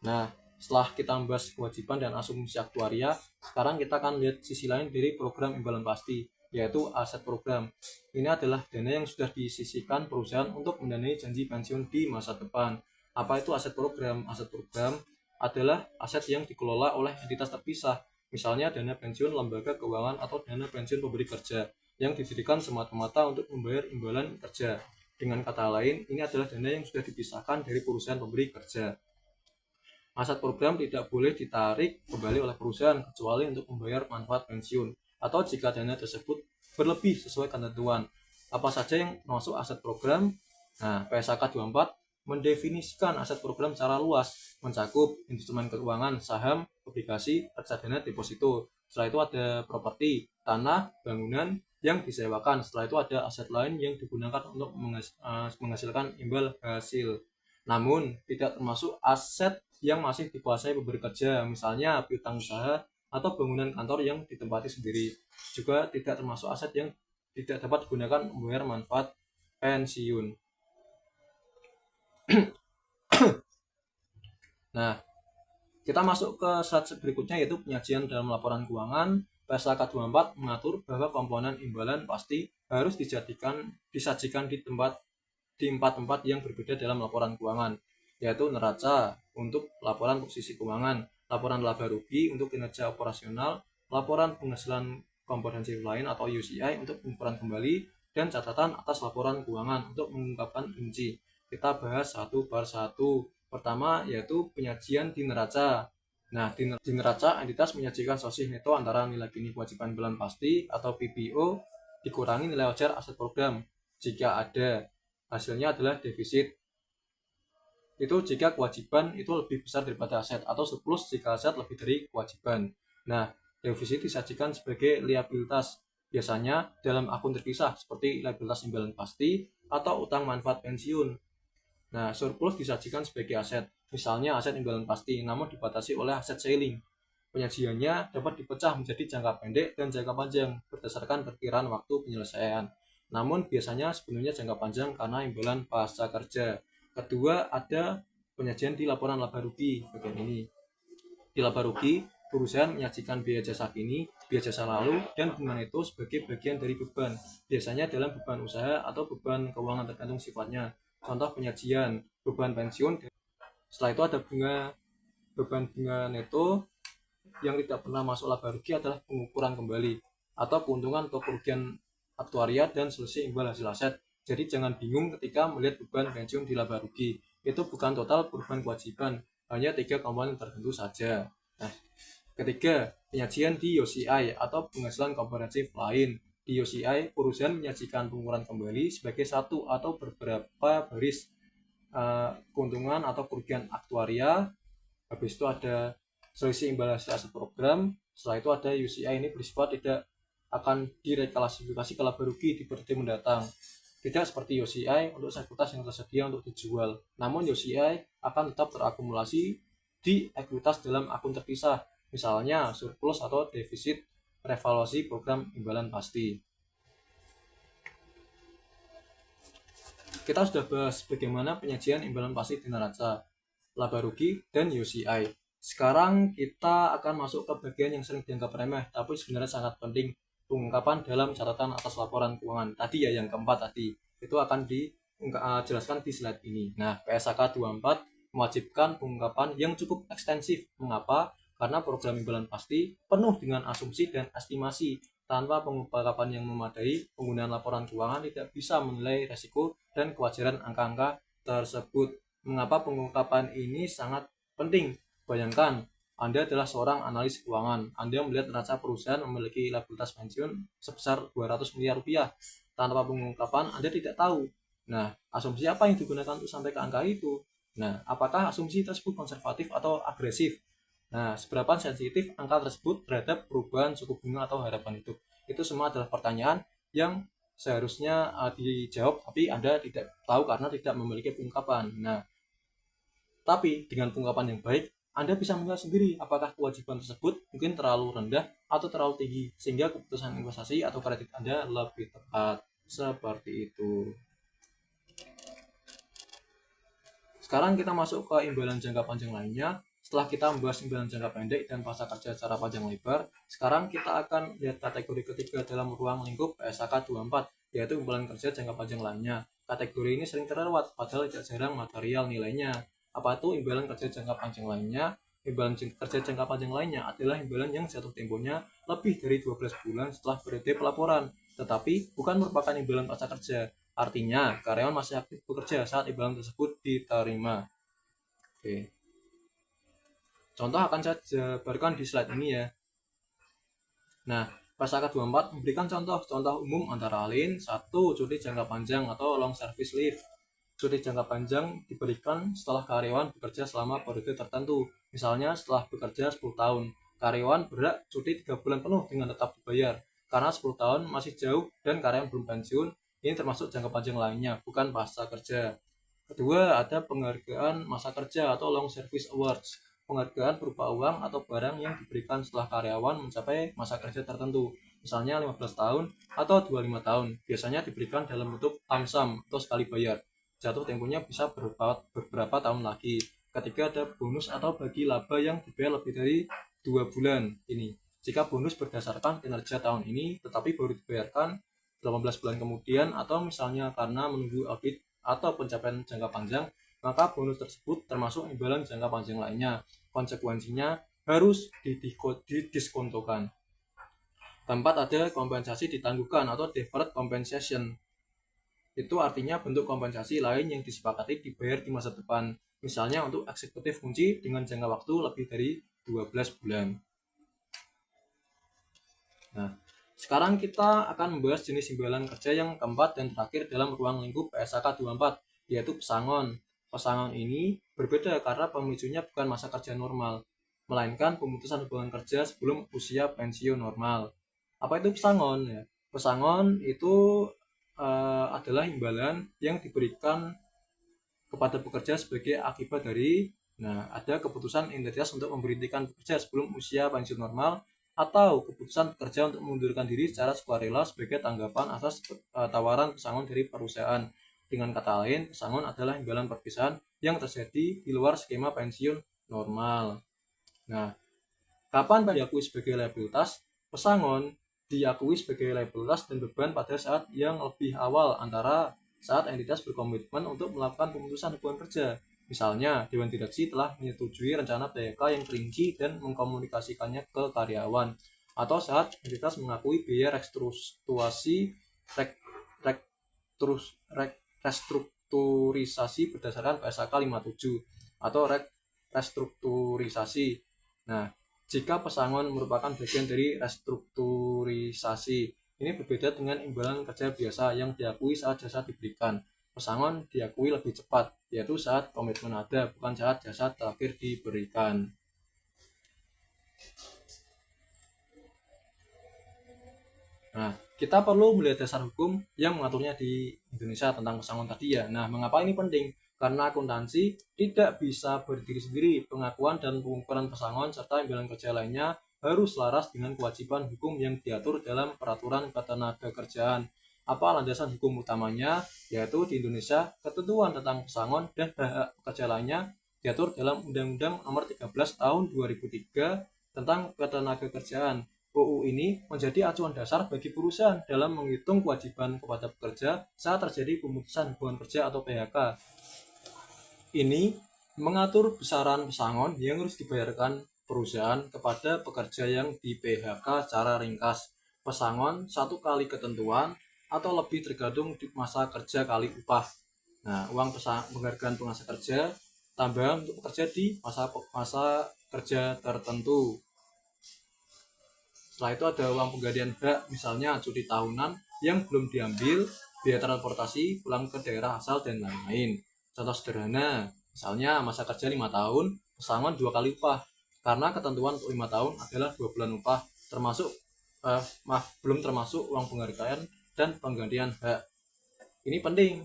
Nah, setelah kita membahas kewajiban dan asumsi aktuaria, sekarang kita akan lihat sisi lain dari program imbalan pasti, yaitu aset program. Ini adalah dana yang sudah disisihkan perusahaan untuk mendanai janji pensiun di masa depan. Apa itu aset program? Aset program adalah aset yang dikelola oleh entitas terpisah, misalnya dana pensiun lembaga keuangan atau dana pensiun pemberi kerja, yang didirikan semata-mata untuk membayar imbalan kerja. Dengan kata lain, ini adalah dana yang sudah dipisahkan dari perusahaan pemberi kerja. Aset program tidak boleh ditarik kembali oleh perusahaan kecuali untuk membayar manfaat pensiun atau jika dana tersebut berlebih sesuai ketentuan. Apa saja yang masuk aset program? Nah, PSAK 24 mendefinisikan aset program secara luas, mencakup instrumen keuangan, saham, obligasi, reksadana, deposito. Setelah itu ada properti, tanah, bangunan yang disewakan. Setelah itu ada aset lain yang digunakan untuk menghasilkan imbal hasil. Namun, tidak termasuk aset yang masih dikuasai pemberi kerja, misalnya piutang usaha atau bangunan kantor yang ditempati sendiri. Juga tidak termasuk aset yang tidak dapat digunakan membayar manfaat pensiun. Nah, kita masuk ke slide berikutnya yaitu penyajian dalam laporan keuangan. PSAK 24 mengatur bahwa komponen imbalan pasti harus disajikan di empat tempat yang berbeda dalam laporan keuangan, yaitu neraca untuk laporan posisi keuangan, laporan laba rugi untuk kinerja operasional, laporan penghasilan komprehensif lain atau UCI untuk pengukuran kembali, dan catatan atas laporan keuangan untuk mengungkapkan rinci. Kita bahas satu per satu. Pertama yaitu penyajian di neraca. Nah, di neraca entitas menyajikan sosih neto antara nilai kini kewajiban imbalan pasti atau PPO dikurangi nilai wajar aset program. Jika ada, hasilnya adalah defisit. Itu jika kewajiban itu lebih besar daripada aset atau surplus jika aset lebih dari kewajiban. Nah, defisit disajikan sebagai liabilitas, biasanya dalam akun terpisah seperti liabilitas imbalan pasti atau utang manfaat pensiun. Nah, surplus disajikan sebagai aset, misalnya aset imbalan pasti, namun dibatasi oleh aset ceiling. Penyajiannya dapat dipecah menjadi jangka pendek dan jangka panjang berdasarkan perkiraan waktu penyelesaian. Namun biasanya sebenarnya jangka panjang karena imbalan pasca kerja. Kedua, ada penyajian di laporan laba rugi bagian ini. Di laba rugi, perusahaan menyajikan biaya jasa kini, biaya jasa lalu, dan bunga neto sebagai bagian dari beban, biasanya dalam beban usaha atau beban keuangan tergantung sifatnya. Contoh penyajian beban pensiun. Setelah itu ada beban bunga neto yang tidak pernah masuk laba rugi adalah pengukuran kembali atau keuntungan atau kerugian aktuaria dan selisih imbal hasil aset. Jadi jangan bingung ketika melihat beban pensiun di laba rugi. Itu bukan total perubahan kewajiban, hanya 3 komponen tertentu saja. Nah, ketiga, penyajian di UCI atau penghasilan komprehensif lain. Di UCI, perusahaan menyajikan pengukuran kembali sebagai satu atau beberapa baris keuntungan atau kerugian aktuaria. Habis itu ada selisih imbal hasil aset program. Setelah itu ada UCI, ini bersifat tidak akan direklasifikasi ke laba rugi di periode mendatang. Tidak seperti UCI untuk sekuritas yang tersedia untuk dijual. Namun UCI akan tetap terakumulasi di ekuitas dalam akun terpisah, misalnya surplus atau defisit revaluasi program imbalan pasti. Kita sudah bahas bagaimana penyajian imbalan pasti di neraca, laba rugi, dan UCI. Sekarang kita akan masuk ke bagian yang sering dianggap remeh, tapi sebenarnya sangat penting, pengungkapan dalam catatan atas laporan keuangan. Tadi ya, yang keempat tadi, itu akan dijelaskan di slide ini. Nah, PSAK 24 mewajibkan pengungkapan yang cukup ekstensif. Mengapa? Karena program imbalan pasti penuh dengan asumsi dan estimasi. Tanpa pengungkapan yang memadai, penggunaan laporan keuangan tidak bisa menilai resiko dan kewajaran angka-angka tersebut. Mengapa pengungkapan ini sangat penting? Bayangkan, Anda adalah seorang analis keuangan. Anda melihat neraca perusahaan memiliki liabilitas pensiun sebesar 200 miliar rupiah. Tanpa pengungkapan, Anda tidak tahu. Nah, asumsi apa yang digunakan untuk sampai ke angka itu? Nah, apakah asumsi tersebut konservatif atau agresif? Nah, seberapa sensitif angka tersebut terhadap perubahan suku bunga atau harapan hidup? Itu semua adalah pertanyaan yang seharusnya dijawab, tapi Anda tidak tahu karena tidak memiliki pengungkapan. Nah, tapi dengan pengungkapan yang baik, Anda bisa melihat sendiri apakah kewajiban tersebut mungkin terlalu rendah atau terlalu tinggi, sehingga keputusan investasi atau kredit Anda lebih tepat. Seperti itu. Sekarang kita masuk ke imbalan jangka panjang lainnya. Setelah kita membahas imbalan jangka pendek dan pasca kerja secara panjang lebar, sekarang kita akan lihat kategori ketiga dalam ruang lingkup PSAK 24, yaitu imbalan kerja jangka panjang lainnya. Kategori ini sering terlewat, padahal tidak jarang material nilainya. Apa itu imbalan kerja jangka panjang lainnya? Imbalan kerja jangka panjang lainnya adalah imbalan yang jatuh temponya lebih dari 12 bulan setelah periode pelaporan, tetapi bukan merupakan imbalan pasca kerja. Artinya, karyawan masih aktif bekerja saat imbalan tersebut diterima. Oke. Contoh akan saya jabarkan di slide ini ya. Nah, PSAK 24 memberikan contoh umum antara lain 1. Cuti jangka panjang atau long service leave. Cuti jangka panjang diberikan setelah karyawan bekerja selama periode tertentu. Misalnya setelah bekerja 10 tahun, karyawan berhak cuti 3 bulan penuh dengan tetap dibayar. Karena 10 tahun masih jauh dan karyawan belum pensiun, ini termasuk jangka panjang lainnya, bukan pasca kerja. Kedua, ada penghargaan masa kerja atau long service awards. Penghargaan berupa uang atau barang yang diberikan setelah karyawan mencapai masa kerja tertentu, misalnya 15 tahun atau 25 tahun. Biasanya diberikan dalam bentuk lump sum atau sekali bayar. Jatuh temponya bisa beberapa tahun lagi. Ketiga, ada bonus atau bagi laba yang dibayar lebih dari 2 bulan ini. Jika bonus berdasarkan kinerja tahun ini tetapi baru dibayarkan 18 bulan kemudian, atau misalnya karena menunggu audit atau pencapaian jangka panjang, maka bonus tersebut termasuk imbalan jangka panjang lainnya. Konsekuensinya harus didiskontokan. Keempat, ada kompensasi ditangguhkan atau deferred compensation. Itu artinya bentuk kompensasi lain yang disepakati dibayar di masa depan. Misalnya untuk eksekutif kunci dengan jangka waktu lebih dari 12 bulan. Nah, sekarang kita akan membahas jenis imbalan kerja yang keempat dan terakhir dalam ruang lingkup PSAK 24, yaitu pesangon. Pesangon ini berbeda karena pemicunya bukan masa kerja normal, melainkan pemutusan hubungan kerja sebelum usia pensiun normal. Apa itu pesangon? Ya, pesangon itu adalah imbalan yang diberikan kepada pekerja sebagai akibat dari ada keputusan entitas untuk memberhentikan pekerja sebelum usia pensiun normal, atau keputusan pekerja untuk mengundurkan diri secara sukarela sebagai tanggapan atas tawaran pesangon dari perusahaan. Dengan kata lain, pesangon adalah imbalan perpisahan yang terjadi di luar skema pensiun normal. Nah, kapan diakui sebagai liabilitas? Pesangon diakui sebagai liabilitas dan beban pada saat yang lebih awal antara saat entitas berkomitmen untuk melakukan pemutusan hubungan kerja. Misalnya, Dewan Direksi telah menyetujui rencana PHK yang rinci dan mengkomunikasikannya ke karyawan, atau saat entitas mengakui biaya restrukturisasi berdasarkan PSAK 57 atau restrukturisasi. Nah, jika pesangon merupakan bagian dari restrukturisasi, ini berbeda dengan imbalan kerja biasa yang diakui saat jasa diberikan. Pesangon diakui lebih cepat, yaitu saat komitmen ada, bukan saat jasa terakhir diberikan. Nah, kita perlu melihat dasar hukum yang mengaturnya di Indonesia tentang pesangon tadi ya. Nah, mengapa ini penting? Karena akuntansi tidak bisa berdiri sendiri. Pengakuan dan pengukuran pesangon serta imbalan kerja lainnya harus selaras dengan kewajiban hukum yang diatur dalam peraturan ketenagakerjaan. Apa landasan hukum utamanya? Yaitu di Indonesia, ketentuan tentang pesangon dan hak pekerja lainnya diatur dalam Undang-Undang Nomor 13 Tahun 2003 tentang ketenagakerjaan. UU ini menjadi acuan dasar bagi perusahaan dalam menghitung kewajiban kepada pekerja saat terjadi pemutusan hubungan kerja atau PHK. Ini mengatur besaran pesangon yang harus dibayarkan perusahaan kepada pekerja yang di PHK secara ringkas. Pesangon satu kali ketentuan atau lebih tergantung di masa kerja kali upah. Nah, uang penghargaan penguasa kerja tambahan untuk pekerja di masa kerja tertentu. Setelah itu ada uang penggantian hak, misalnya cuti tahunan yang belum diambil, biaya transportasi pulang ke daerah asal, dan lain-lain. Contoh sederhana, misalnya masa kerja 5 tahun, pesangon 2 kali upah. Karena ketentuan untuk 5 tahun adalah 2 bulan upah, belum termasuk uang penghargaan dan penggantian hak. Ini penting.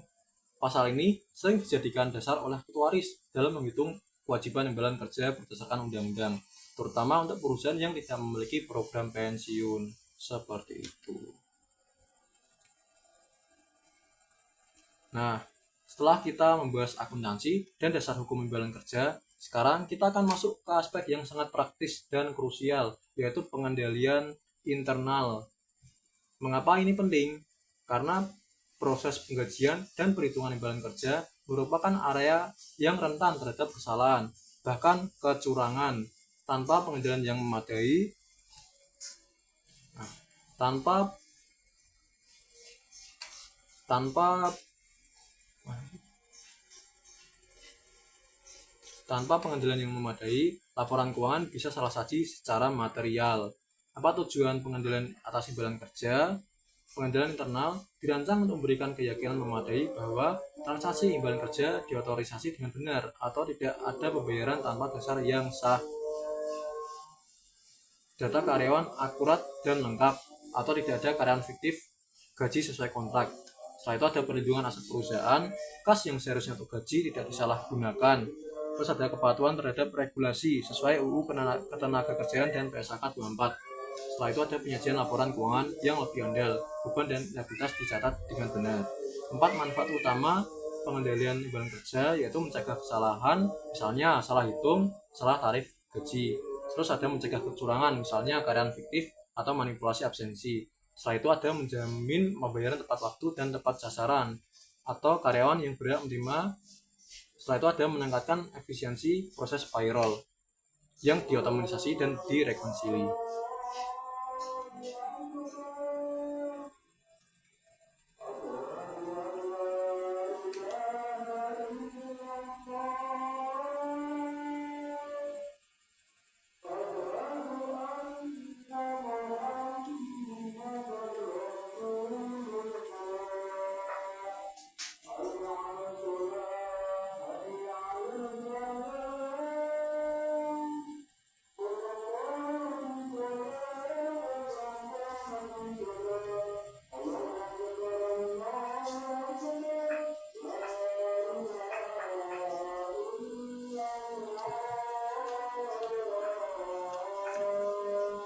Pasal ini sering dijadikan dasar oleh pewaris dalam menghitung kewajiban imbalan kerja berdasarkan undang-undang, terutama untuk perusahaan yang tidak memiliki program pensiun. Seperti itu. Nah, setelah kita membahas akuntansi dan dasar hukum imbalan kerja, sekarang kita akan masuk ke aspek yang sangat praktis dan krusial, yaitu pengendalian internal. Mengapa ini penting? Karena proses penggajian dan perhitungan imbalan kerja merupakan area yang rentan terhadap kesalahan, bahkan kecurangan. Tanpa pengendalian yang memadai, tanpa pengendalian yang memadai, laporan keuangan bisa salah saji secara material. Apa tujuan pengendalian atas imbalan kerja? Pengendalian internal dirancang untuk memberikan keyakinan memadai bahwa transaksi imbalan kerja diotorisasi dengan benar atau tidak ada pembayaran tanpa dasar yang sah. Data karyawan akurat dan lengkap atau tidak ada karyawan fiktif gaji sesuai kontrak. Setelah itu ada perlindungan aset perusahaan, kas yang seharusnya untuk gaji tidak disalahgunakan. Terus ada kepatuhan terhadap regulasi sesuai UU Ketenagakerjaan dan PSAK 24. Setelah itu ada penyajian laporan keuangan yang lebih andal, beban dan liabilitas dicatat dengan benar. 4 manfaat utama pengendalian imbalan kerja yaitu mencegah kesalahan, misalnya salah hitung, salah tarif gaji. Terus ada mencegah kecurangan, misalnya karyawan fiktif atau manipulasi absensi. Setelah itu ada menjamin pembayaran tepat waktu dan tepat sasaran atau karyawan yang berhak menerima. Setelah itu ada meningkatkan efisiensi proses payroll yang diotomatisasi dan direkonsili.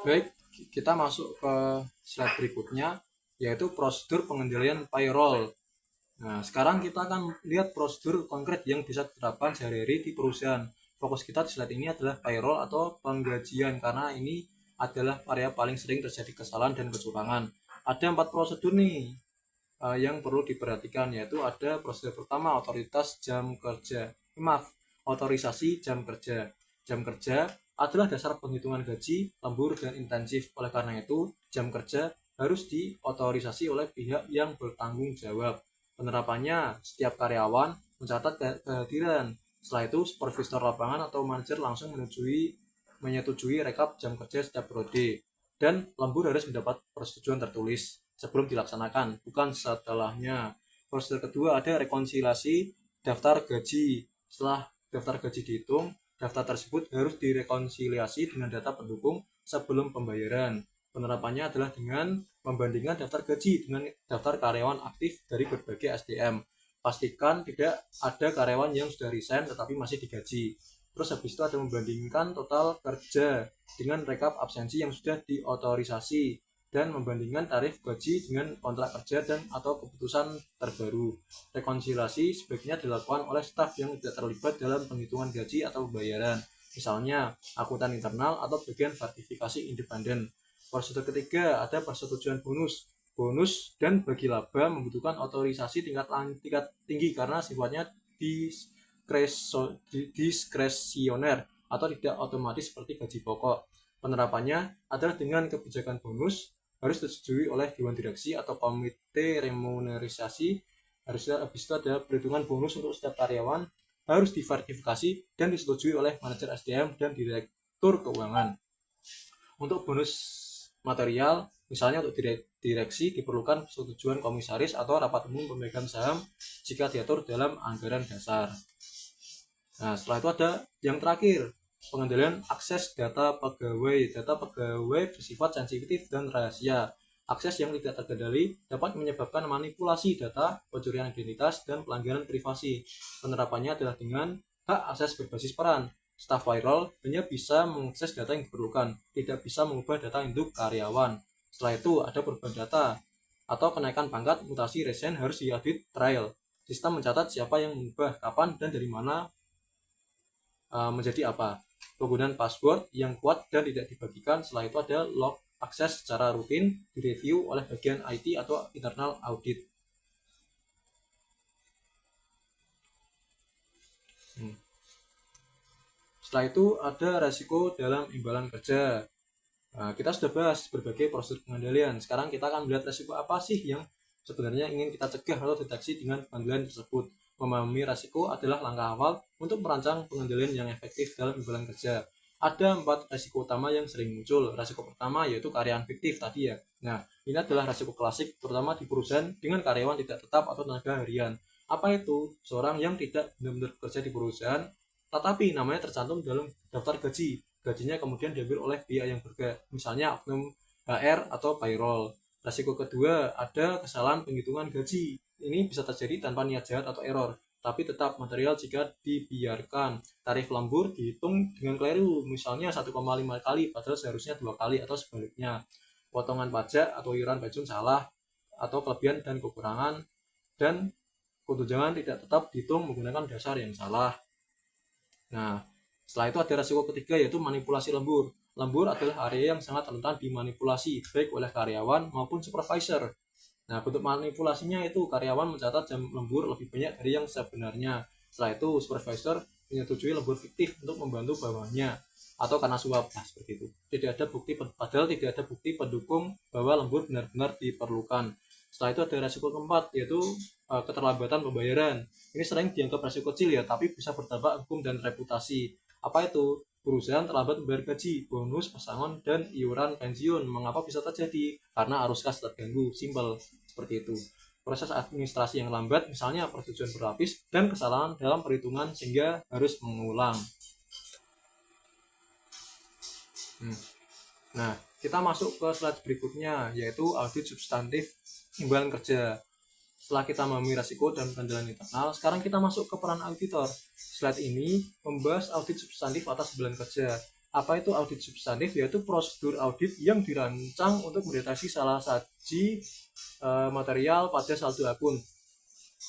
Baik, kita masuk ke slide berikutnya, yaitu prosedur pengendalian payroll. Nah, sekarang kita akan lihat prosedur konkret yang bisa diterapkan sehari-hari di perusahaan. Fokus kita di slide ini adalah payroll atau penggajian, karena ini adalah area paling sering terjadi kesalahan dan kecurangan. Ada 4 prosedur nih yang perlu diperhatikan, yaitu ada prosedur pertama, otorisasi jam kerja. Jam kerja adalah dasar penghitungan gaji, lembur, dan intensif. Oleh karena itu, jam kerja harus diotorisasi oleh pihak yang bertanggung jawab. Penerapannya, setiap karyawan mencatat kehadiran. Setelah itu, supervisor lapangan atau manajer langsung menyetujui rekap jam kerja setiap periode. Dan lembur harus mendapat persetujuan tertulis sebelum dilaksanakan, bukan setelahnya. Prosedur kedua ada rekonsiliasi daftar gaji. Setelah daftar gaji dihitung, daftar tersebut harus direkonsiliasi dengan data pendukung sebelum pembayaran. Penerapannya adalah dengan membandingkan daftar gaji dengan daftar karyawan aktif dari berbagai SDM. Pastikan tidak ada karyawan yang sudah resign tetapi masih digaji. Terus habis itu ada membandingkan total kerja dengan rekap absensi yang sudah diotorisasi dan membandingkan tarif gaji dengan kontrak kerja dan atau keputusan terbaru. Rekonsiliasi sebaiknya dilakukan oleh staf yang tidak terlibat dalam penghitungan gaji atau pembayaran, misalnya akuntan internal atau bagian sertifikasi independen. Prosedur ketiga ada persetujuan bonus. Bonus dan bagi laba membutuhkan otorisasi tingkat tinggi karena sifatnya diskresioner atau tidak otomatis seperti gaji pokok. Penerapannya adalah dengan kebijakan bonus harus disetujui oleh Dewan Direksi atau Komite Remunerasi. Harusnya habis itu ada perhitungan bonus untuk setiap karyawan harus diverifikasi dan disetujui oleh manajer SDM dan direktur keuangan. Untuk bonus material, misalnya untuk direksi diperlukan persetujuan komisaris atau rapat umum pemegang saham jika diatur dalam anggaran dasar. Nah, setelah itu ada yang terakhir, pengendalian akses data pegawai. Data pegawai bersifat sensitif dan rahasia. Akses yang tidak terkendali dapat menyebabkan manipulasi data, pencurian identitas, dan pelanggaran privasi. Penerapannya adalah dengan hak akses berbasis peran. Staf payroll hanya bisa mengakses data yang diperlukan, tidak bisa mengubah data induk karyawan. Setelah itu ada perubahan data atau kenaikan pangkat, mutasi, resign harus diaudit trial. Sistem mencatat siapa yang mengubah, kapan, dan dari mana menjadi apa. Penggunaan password yang kuat dan tidak dibagikan. Setelah itu ada log akses secara rutin, direview oleh bagian IT atau internal audit. Setelah itu ada resiko dalam imbalan kerja. Nah, kita sudah bahas berbagai prosedur pengendalian. Sekarang kita akan melihat resiko apa sih yang sebenarnya ingin kita cegah atau deteksi dengan pengendalian tersebut. Memahami resiko adalah langkah awal untuk merancang pengendalian yang efektif dalam imbalan kerja. Ada 4 resiko utama yang sering muncul. Resiko pertama yaitu karyawan fiktif tadi ya. Nah, ini adalah resiko klasik terutama di perusahaan dengan karyawan tidak tetap atau tenaga harian. Apa itu? Seorang yang tidak benar-benar bekerja di perusahaan tetapi namanya tercantum dalam daftar gaji. Gajinya kemudian diambil oleh pihak yang bergerak, misalnya oknum HR atau payroll. Resiko kedua, ada kesalahan penghitungan gaji. Ini bisa terjadi tanpa niat jahat atau error, tapi tetap material jika dibiarkan. Tarif lembur dihitung dengan keliru, misalnya 1,5 kali padahal seharusnya 2 kali atau sebaliknya. Potongan pajak atau iuran pensiun salah atau kelebihan dan kekurangan, dan ketunjangan tidak tetap dihitung menggunakan dasar yang salah. Nah, setelah itu ada resiko ketiga yaitu manipulasi lembur. Lembur adalah area yang sangat rentan dimanipulasi baik oleh karyawan maupun supervisor. Nah, bentuk manipulasinya itu karyawan mencatat jam lembur lebih banyak dari yang sebenarnya. Setelah itu supervisor menyetujui lembur fiktif untuk membantu bawahnya atau karena suap. Nah, seperti itu. Padahal tidak ada bukti pendukung bahwa lembur benar-benar diperlukan. Setelah itu ada resiko keempat yaitu keterlambatan pembayaran. Ini sering dianggap resiko kecil ya, tapi bisa berdampak hukum dan reputasi. Apa itu? Perusahaan terlambat membayar gaji, bonus, pesangon, dan iuran pensiun. Mengapa bisa terjadi? Karena arus kas terganggu. Simpel seperti itu. Proses administrasi yang lambat, misalnya persetujuan berlapis, dan kesalahan dalam perhitungan sehingga harus mengulang. Nah, kita masuk ke slide berikutnya, yaitu audit substantif imbalan kerja. Setelah kita memahami risiko dan pengendalian internal, sekarang kita masuk ke peran auditor. Slide ini membahas audit substantif atas imbalan kerja. Apa itu audit substantif? Yaitu prosedur audit yang dirancang untuk mendeteksi salah saji material pada saldo akun,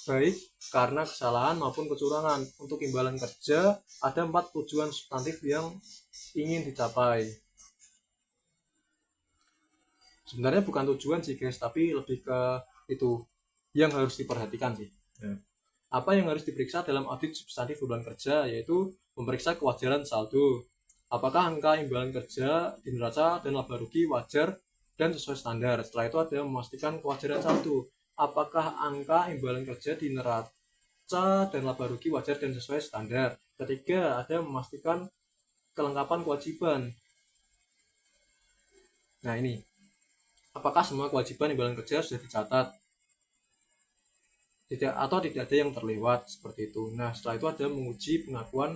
baik karena kesalahan maupun kecurangan. Untuk imbalan kerja, ada 4 tujuan substantif yang ingin dicapai. Sebenarnya bukan tujuan sih guys, tapi lebih ke itu yang harus diperhatikan sih. Apa yang harus diperiksa dalam audit substantif imbalan kerja, yaitu memeriksa kewajaran saldo. Apakah angka imbalan kerja di neraca dan laba rugi wajar dan sesuai standar. Setelah itu ada memastikan kewajaran saldo. Apakah angka imbalan kerja di neraca dan laba rugi wajar dan sesuai standar. Ketiga, ada memastikan kelengkapan kewajiban. Nah ini, apakah semua kewajiban imbalan kerja sudah dicatat? Tidak ada yang terlewat seperti itu. Nah, setelah itu ada menguji pengakuan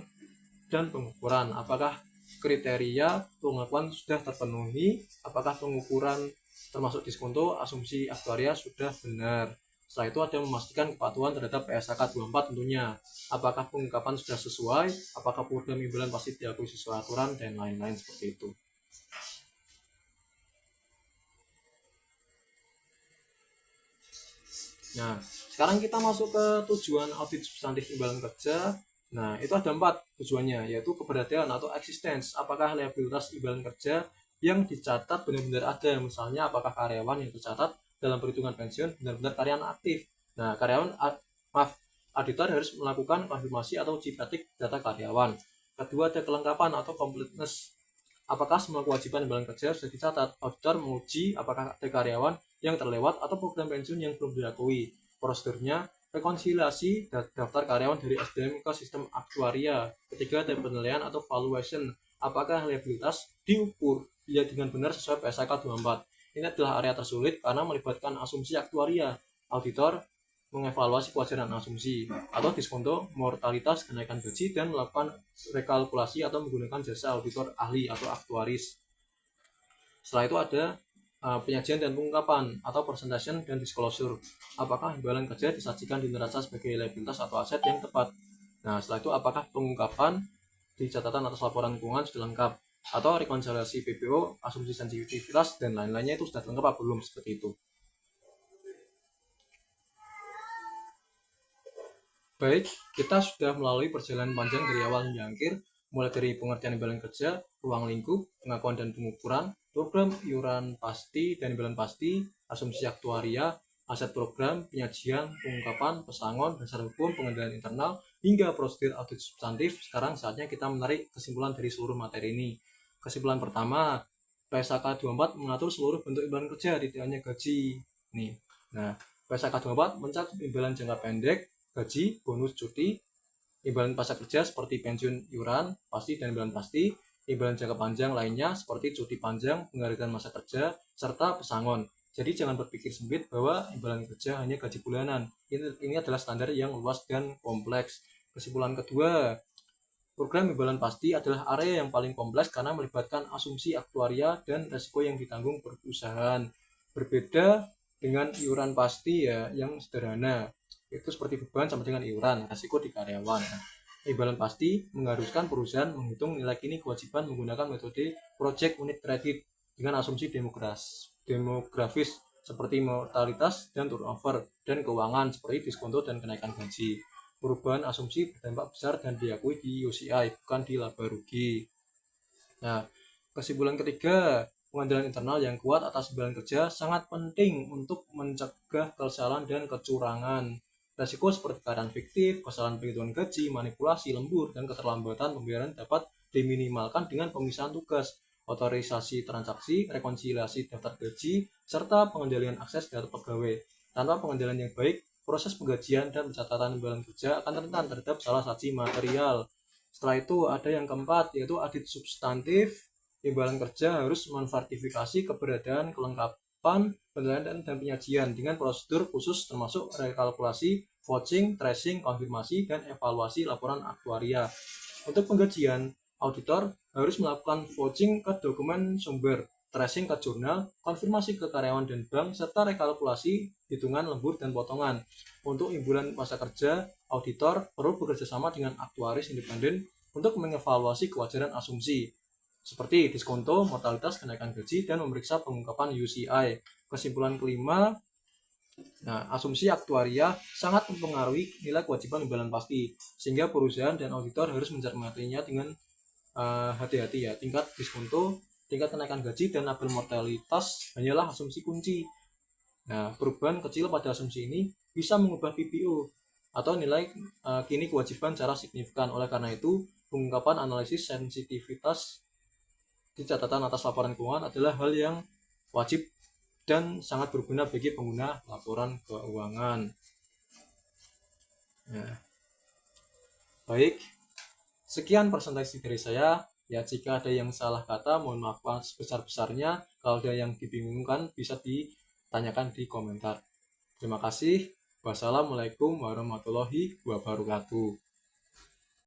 dan pengukuran. Apakah kriteria pengakuan sudah terpenuhi, apakah pengukuran termasuk diskonto asumsi aktuaria sudah benar. Setelah itu ada memastikan kepatuhan terhadap PSAK 24 tentunya, apakah pengungkapan sudah sesuai, apakah program imbalan pasti diakui sesuai aturan, dan lain-lain seperti itu. Nah, sekarang kita masuk ke tujuan audit substantif imbalan kerja. Nah, itu ada 4 tujuannya, yaitu keberadaan atau eksistens. Apakah liabilitas imbalan kerja yang dicatat benar-benar ada, misalnya apakah karyawan yang tercatat dalam perhitungan pensiun benar-benar karyawan aktif. Nah, auditor harus melakukan konfirmasi atau uji pratik data karyawan. Kedua, ada kelengkapan atau completeness. Apakah semua kewajiban imbalan kerja sudah dicatat? Auditor menguji apakah ada karyawan yang terlewat atau program pensiun yang belum diakui. Prosedurnya, rekonsiliasi daftar karyawan dari SDM ke sistem aktuaria. Ketiga, ada penilaian atau valuation. Apakah liabilitas diukur dengan benar sesuai PSAK 24. Ini adalah area tersulit karena melibatkan asumsi aktuaria. Auditor mengevaluasi kewajaran asumsi atau diskonto mortalitas kenaikan gaji dan melakukan rekalkulasi atau menggunakan jasa auditor ahli atau aktuaris. Setelah itu ada penyajian dan pengungkapan atau presentation dan disclosure. Apakah imbalan kerja disajikan di neraca sebagai liabilitas atau aset yang tepat? Nah, setelah itu apakah pengungkapan di catatan atas laporan keuangan sudah lengkap? Atau rekonsiliasi PPO, asumsi sensitivitas, dan lain-lainnya itu sudah lengkap atau belum, seperti itu. Baik, kita sudah melalui perjalanan panjang dari awal hingga akhir, mulai dari pengertian imbalan kerja, ruang lingkup, pengakuan dan pengukuran, program iuran pasti dan imbalan pasti, asumsi aktuaria, aset program, penyajian, pengungkapan, pesangon, dasar hukum, pengendalian internal, hingga prosedur audit substantif. Sekarang saatnya kita menarik kesimpulan dari seluruh materi ini. Kesimpulan pertama, PSAK 24 mengatur seluruh bentuk imbalan kerja, tidak hanya gaji. Nah, PSAK 24 mencakup imbalan jangka pendek, gaji, bonus cuti, imbalan pasca kerja seperti pensiun iuran pasti dan imbalan pasti, imbalan jangka panjang lainnya seperti cuti panjang, penghargaan masa kerja, serta pesangon. Jadi jangan berpikir sempit bahwa imbalan kerja hanya gaji bulanan. Ini adalah standar yang luas dan kompleks. Kesimpulan kedua, program imbalan pasti adalah area yang paling kompleks karena melibatkan asumsi aktuaria dan risiko yang ditanggung perusahaan. Berbeda dengan iuran pasti ya yang sederhana, itu seperti beban sama dengan iuran, risiko di karyawan. Imbalan pasti mengharuskan perusahaan menghitung nilai kini kewajiban menggunakan metode project unit credit dengan asumsi demografis seperti mortalitas dan turnover, dan keuangan seperti diskonto dan kenaikan gaji. Perubahan asumsi berdampak besar dan diakui di UCI, bukan di laba rugi. Nah, kesimpulan ketiga, pengendalian internal yang kuat atas imbalan kerja sangat penting untuk mencegah kesalahan dan kecurangan. Risiko seperti keadaan fiktif, kesalahan penghitungan gaji, manipulasi, lembur, dan keterlambatan pembayaran dapat diminimalkan dengan pemisahan tugas, otorisasi transaksi, rekonsiliasi daftar gaji, serta pengendalian akses data pegawai. Tanpa pengendalian yang baik, proses penggajian dan pencatatan imbalan kerja akan rentan terhadap salah saji material. Setelah itu ada yang keempat, yaitu audit substantif. Imbalan kerja harus mensertifikasi keberadaan, kelengkapan, penilaian, dan penyajian dengan prosedur khusus termasuk rekalkulasi, vouching, tracing, konfirmasi, dan evaluasi laporan aktuaria. Untuk penggajian, auditor harus melakukan vouching ke dokumen sumber, tracing ke jurnal, konfirmasi ke karyawan dan bank, serta rekalkulasi hitungan lembur dan potongan. Untuk imbalan masa kerja, auditor perlu bekerjasama dengan aktuaris independen untuk mengevaluasi kewajaran asumsi seperti diskonto, mortalitas, kenaikan gaji, dan memeriksa pengungkapan UCI. Kesimpulan kelima, asumsi aktuaria sangat mempengaruhi nilai kewajiban imbalan pasti, sehingga perusahaan dan auditor harus mencermatinya dengan hati-hati ya. Tingkat diskonto, tingkat kenaikan gaji, dan label mortalitas hanyalah asumsi kunci. Nah, perubahan kecil pada asumsi ini bisa mengubah PPO atau nilai kini kewajiban secara signifikan. Oleh karena itu, pengungkapan analisis sensitivitas di catatan atas laporan keuangan adalah hal yang wajib dan sangat berguna bagi pengguna laporan keuangan. Nah, baik, sekian presentasi dari saya. Ya, jika ada yang salah kata, mohon maaf sebesar-besarnya. Kalau ada yang dibingungkan, bisa ditanyakan di komentar. Terima kasih. Wassalamualaikum warahmatullahi wabarakatuh.